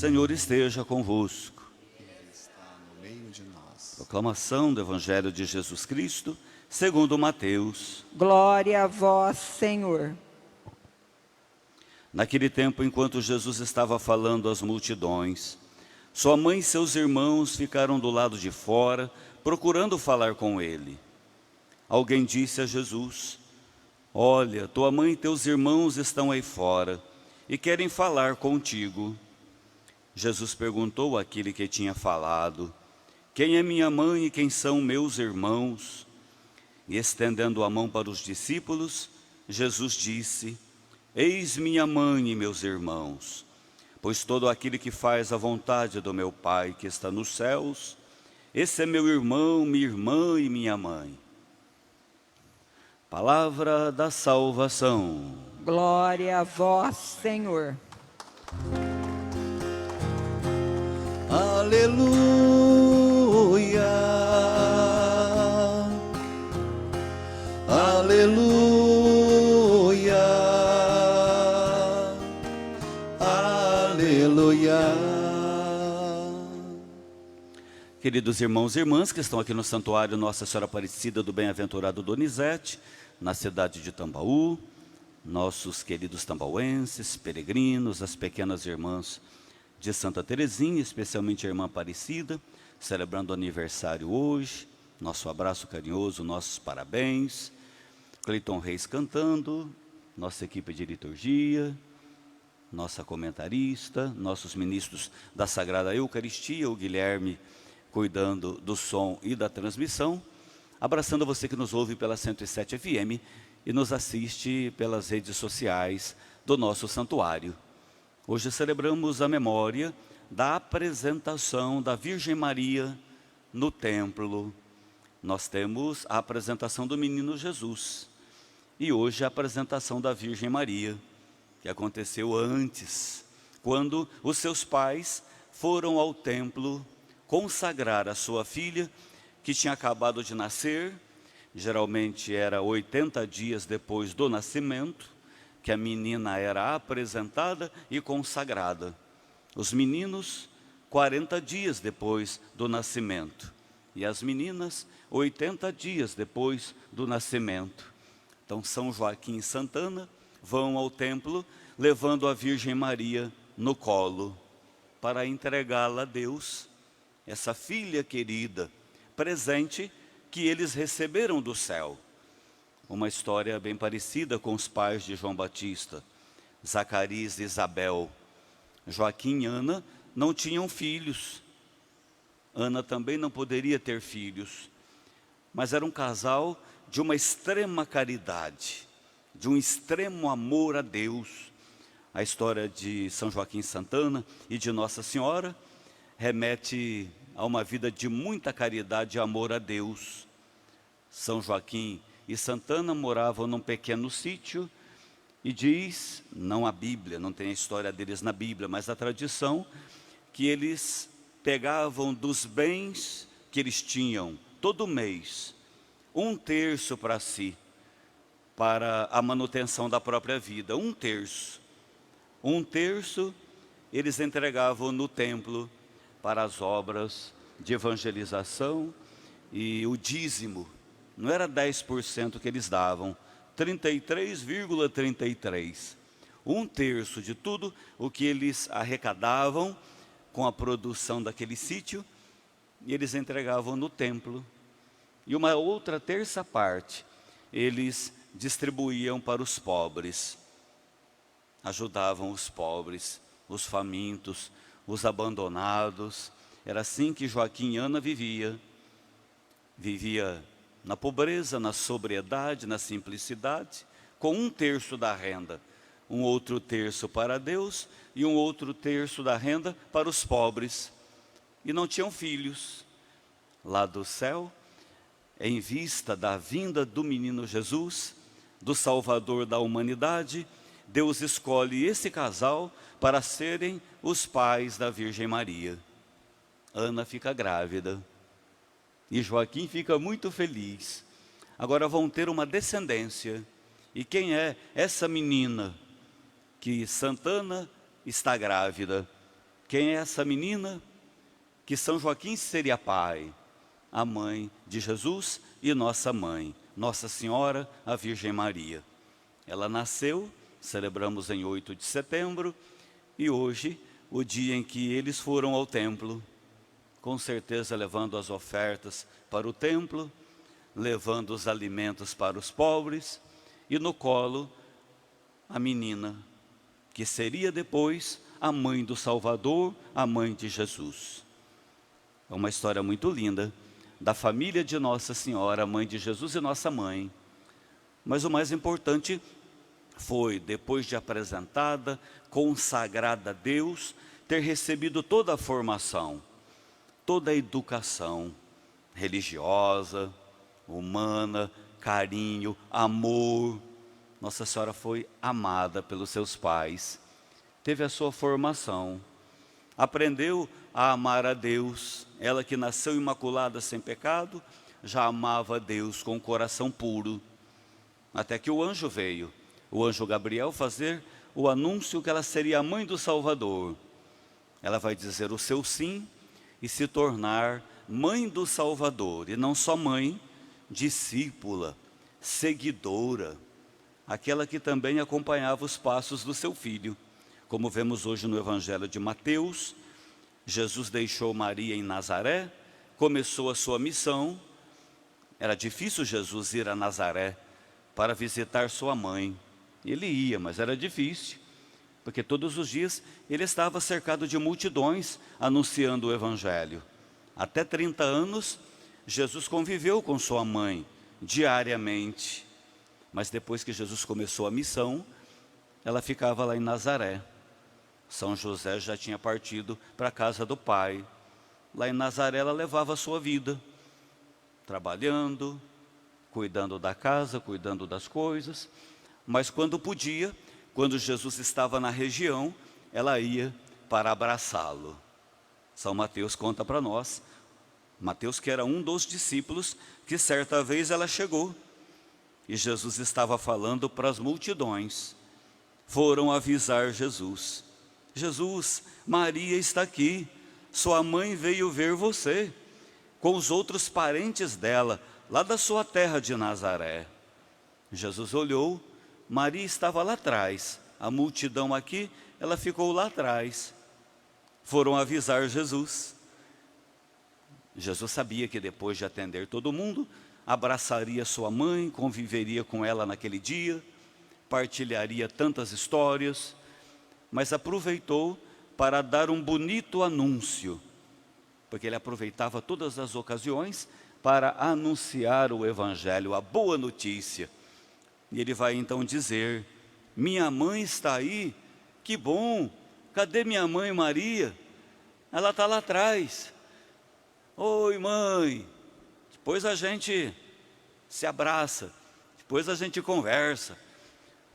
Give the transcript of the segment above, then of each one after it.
Senhor esteja convosco. Ele está no meio de nós. Proclamação do Evangelho de Jesus Cristo, segundo Mateus. Glória a vós, Senhor. Naquele tempo, enquanto Jesus estava falando às multidões, sua mãe e seus irmãos ficaram do lado de fora, procurando falar com ele. Alguém disse a Jesus: olha, tua mãe e teus irmãos estão aí fora e querem falar contigo. Jesus perguntou àquele que tinha falado: quem é minha mãe e quem são meus irmãos? E estendendo a mão para os discípulos, Jesus disse: eis minha mãe e meus irmãos, pois todo aquele que faz a vontade do meu Pai que está nos céus, esse é meu irmão, minha irmã e minha mãe. Palavra da salvação. Glória a vós, Senhor. Aleluia, aleluia, aleluia. Queridos irmãos e irmãs que estão aqui no Santuário Nossa Senhora Aparecida do Bem-aventurado Donizete, na cidade de Tambaú, nossos queridos tambauenses, peregrinos, as pequenas irmãs de Santa Terezinha, especialmente a irmã Aparecida, celebrando o aniversário hoje, nosso abraço carinhoso, nossos parabéns. Cleiton Reis cantando, nossa equipe de liturgia, nossa comentarista, nossos ministros da Sagrada Eucaristia, o Guilherme cuidando do som e da transmissão, abraçando você que nos ouve pela 107 FM e nos assiste pelas redes sociais do nosso santuário. Hoje celebramos a memória da apresentação da Virgem Maria no templo. Nós temos a apresentação do menino Jesus e hoje a apresentação da Virgem Maria, que aconteceu antes, quando os seus pais foram ao templo consagrar a sua filha, que tinha acabado de nascer. Geralmente era 80 dias depois do nascimento, que a menina era apresentada e consagrada. Os meninos, 40 dias depois do nascimento. E as meninas, 80 dias depois do nascimento. Então São Joaquim e Santana vão ao templo, levando a Virgem Maria no colo, para entregá-la a Deus, essa filha querida, presente que eles receberam do céu. Uma história bem parecida com os pais de João Batista, Zacarias e Isabel. Joaquim e Ana não tinham filhos. Ana também não poderia ter filhos. Mas era um casal de uma extrema caridade, de um extremo amor a Deus. A história de São Joaquim e Santana e de Nossa Senhora remete a uma vida de muita caridade e amor a Deus. São Joaquim e Santana moravam num pequeno sítio e diz, não a Bíblia, não tem a história deles na Bíblia, mas a tradição, que eles pegavam dos bens que eles tinham todo mês, 1/3 para si, para a manutenção da própria vida, 1/3. 1/3 eles entregavam no templo para as obras de evangelização e o dízimo. Não era 10% que eles davam, 33,33. 1/3 de tudo o que eles arrecadavam com a produção daquele sítio, e eles entregavam no templo. E uma outra terça parte, eles distribuíam para os pobres. Ajudavam os pobres, os famintos, os abandonados. Era assim que Joaquim e Ana vivia. Vivia na pobreza, na sobriedade, na simplicidade, com 1/3 da renda, um outro terço para Deus e um outro terço da renda para os pobres. E não tinham filhos. Lá do céu, em vista da vinda do menino Jesus, do Salvador da humanidade, Deus escolhe esse casal para serem os pais da Virgem Maria. Ana fica grávida e Joaquim fica muito feliz. Agora vão ter uma descendência. E quem é essa menina que Santana está grávida? Quem é essa menina? Que São Joaquim seria pai, a mãe de Jesus e nossa mãe, Nossa Senhora, a Virgem Maria. Ela nasceu, celebramos em 8 de setembro, e hoje, o dia em que eles foram ao templo, com certeza levando as ofertas para o templo, levando os alimentos para os pobres, e no colo a menina, que seria depois a mãe do Salvador, a mãe de Jesus. É uma história muito linda, da família de Nossa Senhora, mãe de Jesus e nossa mãe. Mas o mais importante foi, depois de apresentada, consagrada a Deus, ter recebido toda a formação, toda a educação religiosa, humana, carinho, amor. Nossa Senhora foi amada pelos seus pais, teve a sua formação, aprendeu a amar a Deus. Ela que nasceu imaculada sem pecado, já amava a Deus com o coração puro. Até que o anjo veio, o anjo Gabriel, fazer o anúncio que ela seria a mãe do Salvador. Ela vai dizer o seu sim e se tornar mãe do Salvador. E não só mãe, discípula, seguidora, aquela que também acompanhava os passos do seu filho. Como vemos hoje no Evangelho de Mateus, Jesus deixou Maria em Nazaré, começou a sua missão. Era difícil Jesus ir a Nazaré para visitar sua mãe. Ele ia, mas era difícil, porque todos os dias ele estava cercado de multidões anunciando o Evangelho. Até 30 anos, Jesus conviveu com sua mãe diariamente. Mas depois que Jesus começou a missão, ela ficava lá em Nazaré. São José já tinha partido para a casa do pai. Lá em Nazaré ela levava a sua vida, trabalhando, cuidando da casa, cuidando das coisas. Mas quando podia, quando Jesus estava na região, ela ia para abraçá-lo. São Mateus conta para nós, Mateus que era um dos discípulos, que certa vez ela chegou e Jesus estava falando para as multidões. Foram avisar Jesus: Jesus, Maria está aqui, sua mãe veio ver você, com os outros parentes dela, lá da sua terra de Nazaré. Jesus olhou, Maria estava lá atrás, a multidão aqui, ela ficou lá atrás. Foram avisar Jesus. Jesus sabia que depois de atender todo mundo, abraçaria sua mãe, conviveria com ela naquele dia, partilharia tantas histórias, mas aproveitou para dar um bonito anúncio, porque ele aproveitava todas as ocasiões para anunciar o Evangelho, a boa notícia. E ele vai então dizer: minha mãe está aí, que bom, cadê minha mãe Maria? Ela está lá atrás. Oi mãe, depois a gente se abraça, depois a gente conversa.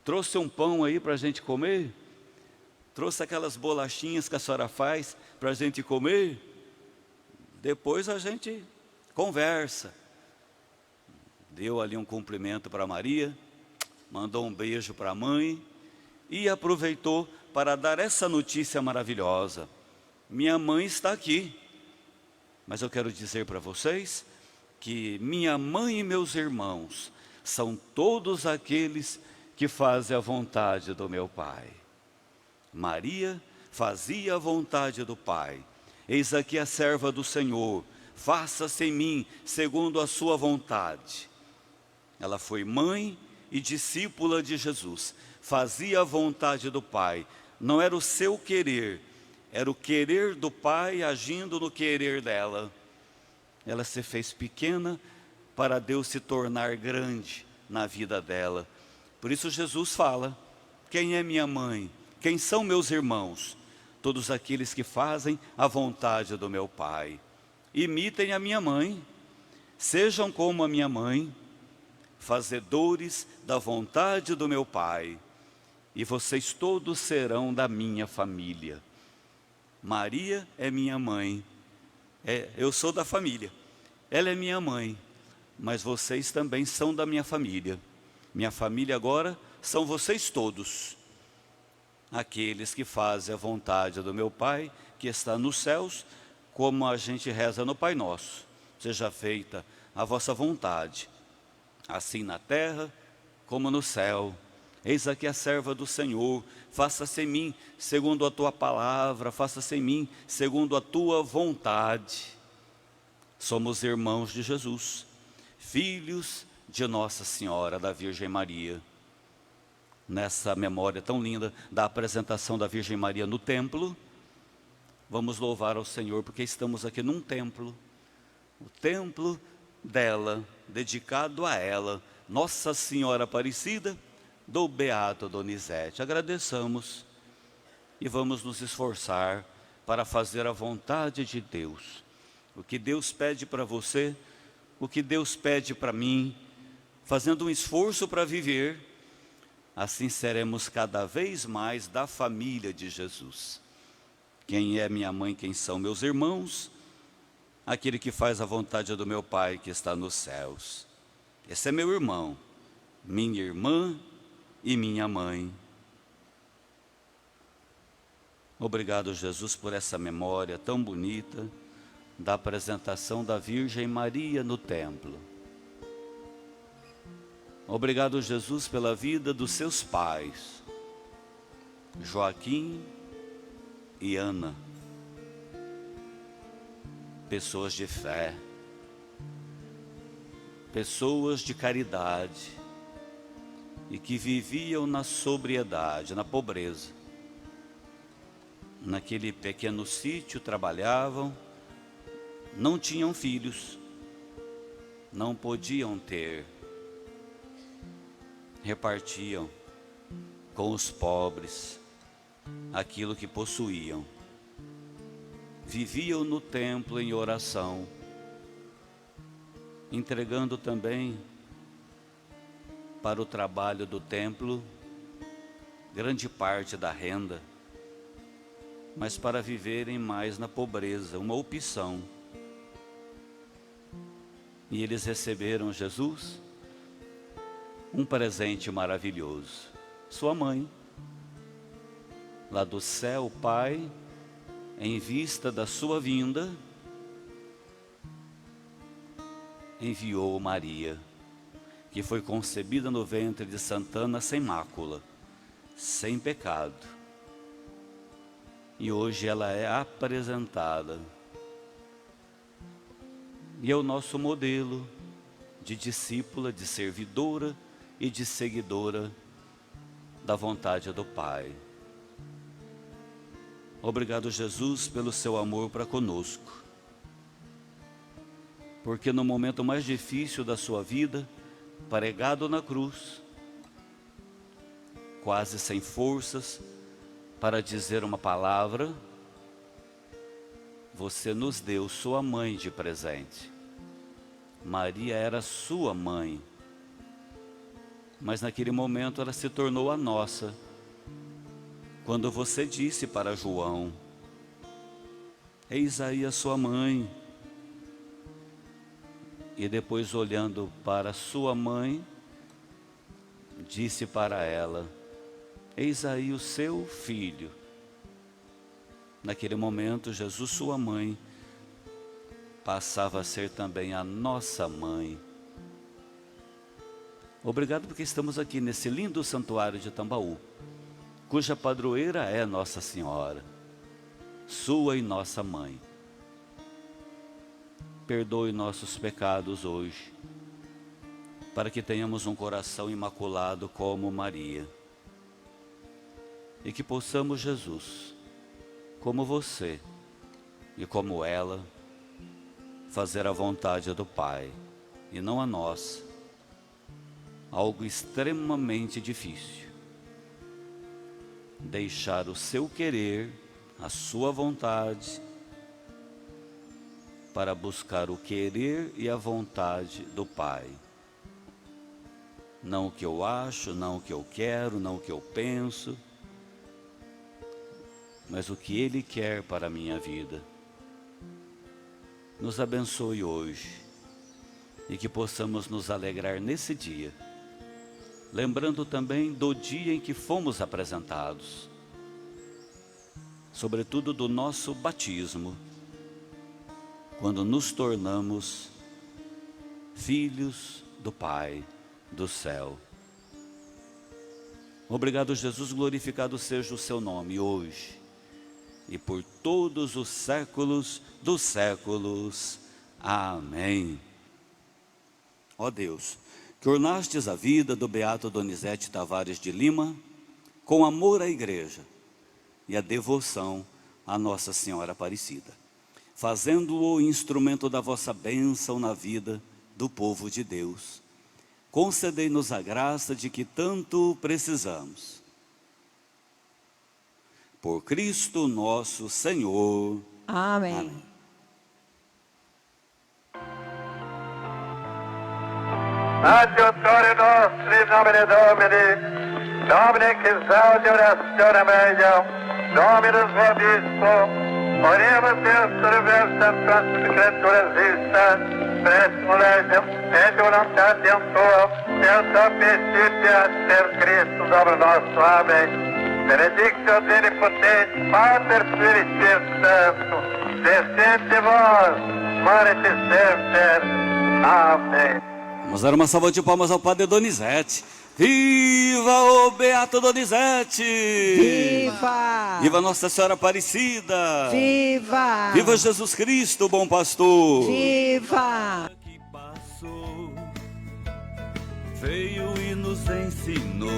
Trouxe um pão aí para a gente comer? Trouxe aquelas bolachinhas que a senhora faz para a gente comer? Depois a gente conversa. Deu ali um cumprimento para Maria, mandou um beijo para a mãe e aproveitou para dar essa notícia maravilhosa: minha mãe está aqui. Mas eu quero dizer para vocês que minha mãe e meus irmãos são todos aqueles que fazem a vontade do meu Pai. Maria fazia a vontade do Pai. Eis aqui a serva do Senhor, faça-se em mim segundo a sua vontade. Ela foi mãe e discípula de Jesus, fazia a vontade do Pai. Não era o seu querer, era o querer do Pai agindo no querer dela. Ela se fez pequena para Deus se tornar grande na vida dela. Por isso Jesus fala: quem é minha mãe? Quem são meus irmãos? Todos aqueles que fazem a vontade do meu Pai. Imitem a minha mãe, sejam como a minha mãe, fazedores da vontade do meu Pai, e vocês todos serão da minha família. Maria é minha mãe, eu sou da família, ela é minha mãe, mas vocês também são da minha família. Minha família agora são vocês todos, aqueles que fazem a vontade do meu Pai, que está nos céus, como a gente reza no Pai Nosso. Seja feita a vossa vontade, assim na terra como no céu. Eis aqui a serva do Senhor, faça-se em mim segundo a tua palavra, faça-se em mim segundo a tua vontade. Somos irmãos de Jesus, filhos de Nossa Senhora da Virgem Maria. Nessa memória tão linda da apresentação da Virgem Maria no templo, vamos louvar ao Senhor, porque estamos aqui num templo, o templo dela, dedicado a ela, Nossa Senhora Aparecida, do Beato Donizete. Agradeçamos e vamos nos esforçar para fazer a vontade de Deus. O que Deus pede para você, o que Deus pede para mim, fazendo um esforço para viver, assim seremos cada vez mais da família de Jesus. Quem é minha mãe, quem são meus irmãos? Aquele que faz a vontade do meu Pai que está nos céus. Esse é meu irmão, minha irmã e minha mãe. Obrigado, Jesus, por essa memória tão bonita da apresentação da Virgem Maria no templo. Obrigado, Jesus, pela vida dos seus pais, Joaquim e Ana, pessoas de fé, pessoas de caridade, e que viviam na sobriedade, na pobreza. Naquele pequeno sítio trabalhavam, não tinham filhos, não podiam ter, repartiam com os pobres aquilo que possuíam. Viviam no templo em oração, entregando também para o trabalho do templo grande parte da renda, mas para viverem mais na pobreza, uma opção. E eles receberam, Jesus, um presente maravilhoso. Sua mãe, lá do céu, Pai, em vista da sua vinda, enviou Maria, que foi concebida no ventre de Santana sem mácula, sem pecado. E hoje ela é apresentada. E é o nosso modelo de discípula, de servidora e de seguidora da vontade do Pai. Obrigado, Jesus, pelo seu amor para conosco. Porque no momento mais difícil da sua vida, pregado na cruz, quase sem forças para dizer uma palavra, você nos deu sua mãe de presente. Maria era sua mãe, mas naquele momento ela se tornou a nossa. Quando você disse para João, eis aí a sua mãe, e depois olhando para sua mãe, disse para ela, eis aí o seu filho. Naquele momento, Jesus, sua mãe, passava a ser também a nossa mãe. Obrigado porque estamos aqui nesse lindo santuário de Tambaú, cuja padroeira é Nossa Senhora, sua e nossa mãe. Perdoe nossos pecados hoje, para que tenhamos um coração imaculado como Maria. E que possamos, Jesus, como você e como ela, fazer a vontade do Pai, e não a nossa. Algo extremamente difícil. Deixar o seu querer, a sua vontade, para buscar o querer e a vontade do Pai. Não o que eu acho, não o que eu quero, não o que eu penso, mas o que Ele quer para a minha vida. Nos abençoe hoje e que possamos nos alegrar nesse dia, lembrando também do dia em que fomos apresentados. sobretudo do nosso batismo, quando nos tornamos filhos do Pai do céu. Obrigado, Jesus, glorificado seja o seu nome hoje e por todos os séculos dos séculos. Amém. Ó Deus, que ornastes a vida do beato Donizete Tavares de Lima com amor à igreja e a devoção à Nossa Senhora Aparecida, fazendo-o instrumento da vossa bênção na vida do povo de Deus. Concedei-nos a graça de que tanto precisamos. Por Cristo nosso Senhor. Amém. Amém. Adiutori nostri nomine Domini, Domine che salve orazione meglio, Dominus vobisco, oremus Deus versam transit creaturas vista, presimo legem, et voluntatem tuam, et sapientitia per Cristo Domino nostro. Amém. Benedictio Omnipotens, Pater Spiritus Sancto, descende vos, morete semper. Amém. Vamos dar uma salva de palmas ao Padre Donizete. Viva o beato Donizete! Viva! Viva Nossa Senhora Aparecida! Viva! Viva Jesus Cristo, bom pastor! Viva! Que passou, veio e nos ensinou.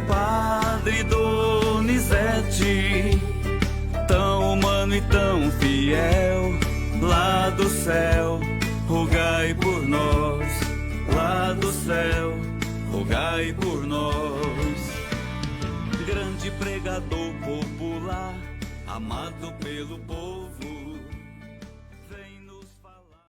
Padre Donizete, tão humano e tão fiel, lá do céu, rogai por nós. Lá do céu, rogai por nós. Grande pregador popular, amado pelo povo.